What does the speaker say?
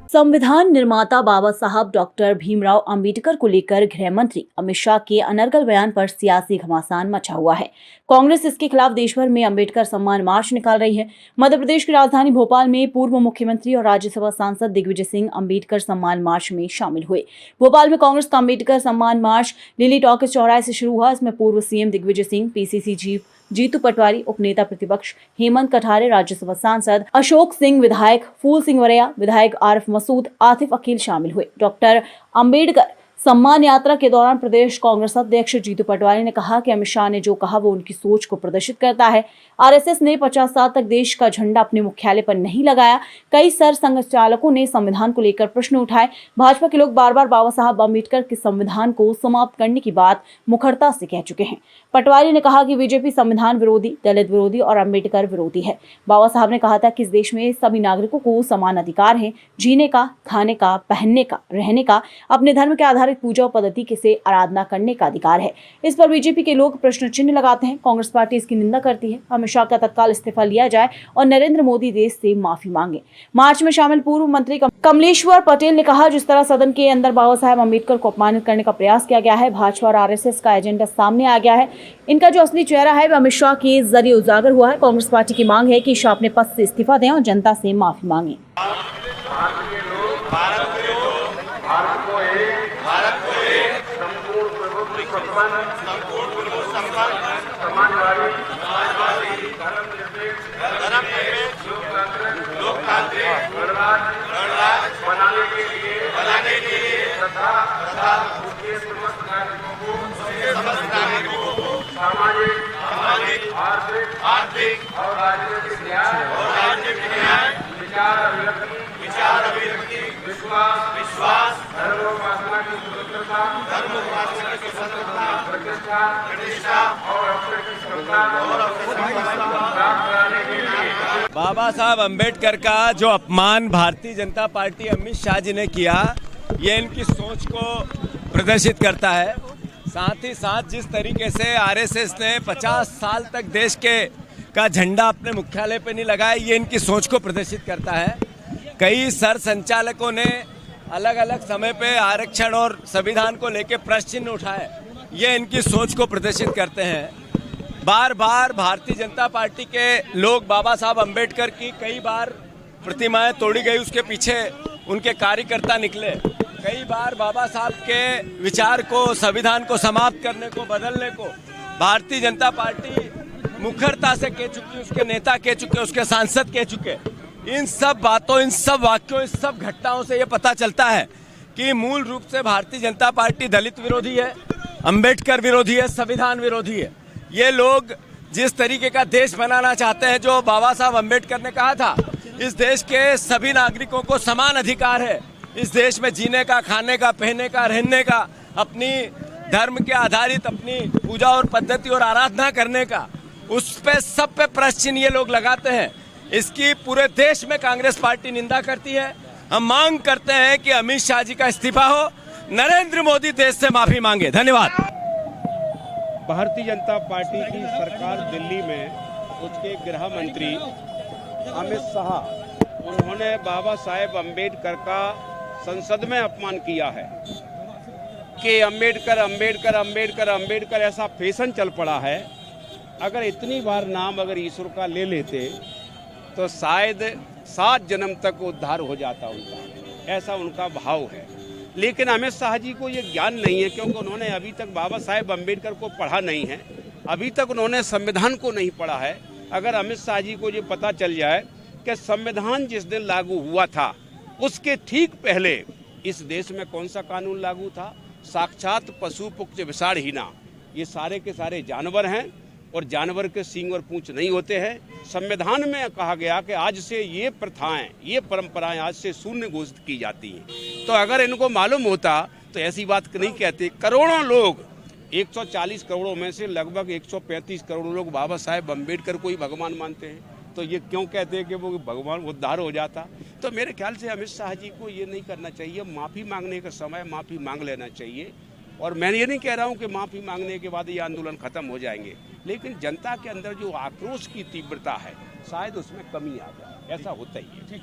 संविधान निर्माता बाबा साहब डॉक्टर भीमराव अंबेडकर को लेकर गृह मंत्री अमित शाह के अनर्गल बयान पर सियासी घमासान मचा हुआ है। कांग्रेस इसके खिलाफ देश भर में अंबेडकर सम्मान मार्च निकाल रही है। मध्य प्रदेश की राजधानी भोपाल में पूर्व मुख्यमंत्री और राज्यसभा सांसद दिग्विजय सिंह अंबेडकर सम्मान मार्च में शामिल हुए। भोपाल में कांग्रेस का अंबेडकर सम्मान मार्च लिली टॉकीज चौराहे से शुरू हुआ। इसमें पूर्व CM Digvijaya Singh, PCC chief Jitu Patwari, उपनेता प्रतिपक्ष हेमंत कठारे, राज्यसभा सांसद अशोक सिंह, विधायक फूल सिंह वरैया, विधायक आरिफ मसूद, आतिफ अकील शामिल हुए। डॉक्टर अंबेडकर सम्मान यात्रा के दौरान प्रदेश कांग्रेस अध्यक्ष जीतू पटवारी ने कहा कि अमित शाह ने जो कहा वो उनकी सोच को प्रदर्शित करता है। आरएसएस ने 50 साल तक देश का झंडा अपने मुख्यालय पर नहीं लगाया। कई सर संघचालकों ने संविधान को लेकर प्रश्न उठाए। भाजपा के लोग बार बार बाबा साहब अम्बेडकर के संविधान को समाप्त करने की बात मुखरता से कह चुके हैं। पटवारी ने कहा कि बीजेपी संविधान विरोधी, दलित विरोधी और अम्बेडकर विरोधी है। बाबा साहब ने कहा था कि इस देश में सभी नागरिकों को समान अधिकार है, जीने का, खाने का, पहनने का, रहने का, अपने धर्म के आधारित पूजा पद्धति से आराधना करने का अधिकार है। इस पर बीजेपी के लोग प्रश्न चिन्ह लगाते हैं। कांग्रेस पार्टी इसकी निंदा करती है। अमित शाह का तत्काल इस्तीफा लिया जाए और नरेंद्र मोदी देश से माफी मांगे। मार्च में शामिल पूर्व मंत्री कमलेश्वर पटेल ने कहा, जिस तरह सदन के अंदर बाबा साहब अम्बेडकर को अपमानित करने का प्रयास किया गया है, भाजपा और आरएसएस का एजेंडा सामने आ गया है। इनका जो असली चेहरा है वह अमित शाह के जरिए उजागर हुआ है। कांग्रेस पार्टी की मांग है कि शाह अपने पद से इस्तीफा दें और जनता से माफी मांगे। सामाजिक, आर्थिक और राजनीतिक न्याय, विचार अभिव्यक्ति, विश्वास, धर्मोपासना की स्वतंत्रता, प्रतिष्ठा और अवसर की क्षमता प्राप्त कराने के लिए बाबा साहब अम्बेडकर का जो अपमान भारतीय जनता पार्टी अमित शाह जी ने किया, ये इनकी सोच को प्रदर्शित करता है। साथ ही साथ जिस तरीके से आरएसएस ने 50 साल तक देश का झंडा अपने मुख्यालय पे नहीं लगाया, ये इनकी सोच को प्रदर्शित करता है। कई सर संचालकों ने अलग अलग समय पे आरक्षण और संविधान को लेकर प्रश्न चिन्ह उठाए, ये इनकी सोच को प्रदर्शित करते हैं। बार बार भारतीय जनता पार्टी के लोग बाबा साहब अम्बेडकर की कई बार प्रतिमाएं तोड़ी गई, उसके पीछे उनके कार्यकर्ता निकले। कई बार बाबा साहब के विचार को, संविधान को समाप्त करने को, बदलने को भारतीय जनता पार्टी मुखरता से कह चुकी, उसके नेता कह चुके, उसके सांसद कह चुके। इन सब बातों, इन सब वाक्यों, इन सब घटनाओं से ये पता चलता है कि मूल रूप से भारतीय जनता पार्टी दलित विरोधी है, अम्बेडकर विरोधी है, संविधान विरोधी है। ये लोग जिस तरीके का देश बनाना चाहते हैं, जो बाबा साहब अम्बेडकर ने कहा था, इस देश के सभी नागरिकों को समान अधिकार है, इस देश में जीने का, खाने का, पहनने का, रहने का, अपनी धर्म के आधारित अपनी पूजा और पद्धति और आराधना करने का, उस पे सब पे प्रश्न चिन्ह ये लोग लगाते हैं। इसकी पूरे देश में कांग्रेस पार्टी निंदा करती है। हम मांग करते हैं कि अमित शाह जी का इस्तीफा हो, नरेंद्र मोदी देश से माफी मांगे। धन्यवाद। भारतीय जनता पार्टी की सरकार दिल्ली में, उसके गृह मंत्री अमित शाह, उन्होंने बाबा साहेब अम्बेडकर का संसद में अपमान किया है कि अम्बेडकर अम्बेडकर अम्बेडकर अम्बेडकर ऐसा फैशन चल पड़ा है। अगर इतनी बार नाम अगर ईश्वर का ले लेते तो शायद 7 जन्म तक उद्धार हो जाता उनका, ऐसा उनका भाव है। लेकिन अमित शाह जी को ये ज्ञान नहीं है, क्योंकि उन्होंने अभी तक बाबा साहेब अम्बेडकर को पढ़ा नहीं है, अभी तक उन्होंने संविधान को नहीं पढ़ा है। अगर अमित शाह जी को ये पता चल जाए कि संविधान जिस दिन लागू हुआ था, उसके ठीक पहले इस देश में कौन सा कानून लागू था? साक्षात पशु पुक्त विषाणहीना, ये सारे के सारे जानवर हैं और जानवर के सींग और पूंछ नहीं होते हैं। संविधान में कहा गया कि आज से ये प्रथाएं, ये परंपराएं आज से शून्य घोषित की जाती हैं। तो अगर इनको मालूम होता तो ऐसी बात नहीं कहते। करोड़ों लोग, 140 करोड़ों में से लगभग 135 करोड़ लोग बाबा साहेब अम्बेडकर को ही भगवान मानते हैं, तो ये क्यों कहते हैं कि वो भगवान उद्धार हो जाता? तो मेरे ख्याल से अमित शाह जी को ये नहीं करना चाहिए। माफ़ी मांगने का समय माफ़ी मांग लेना चाहिए। और मैं ये नहीं कह रहा हूँ कि माफ़ी मांगने के बाद ये आंदोलन खत्म हो जाएंगे, लेकिन जनता के अंदर जो आक्रोश की तीव्रता है, शायद उसमें कमी आ जाए, ऐसा होता ही है।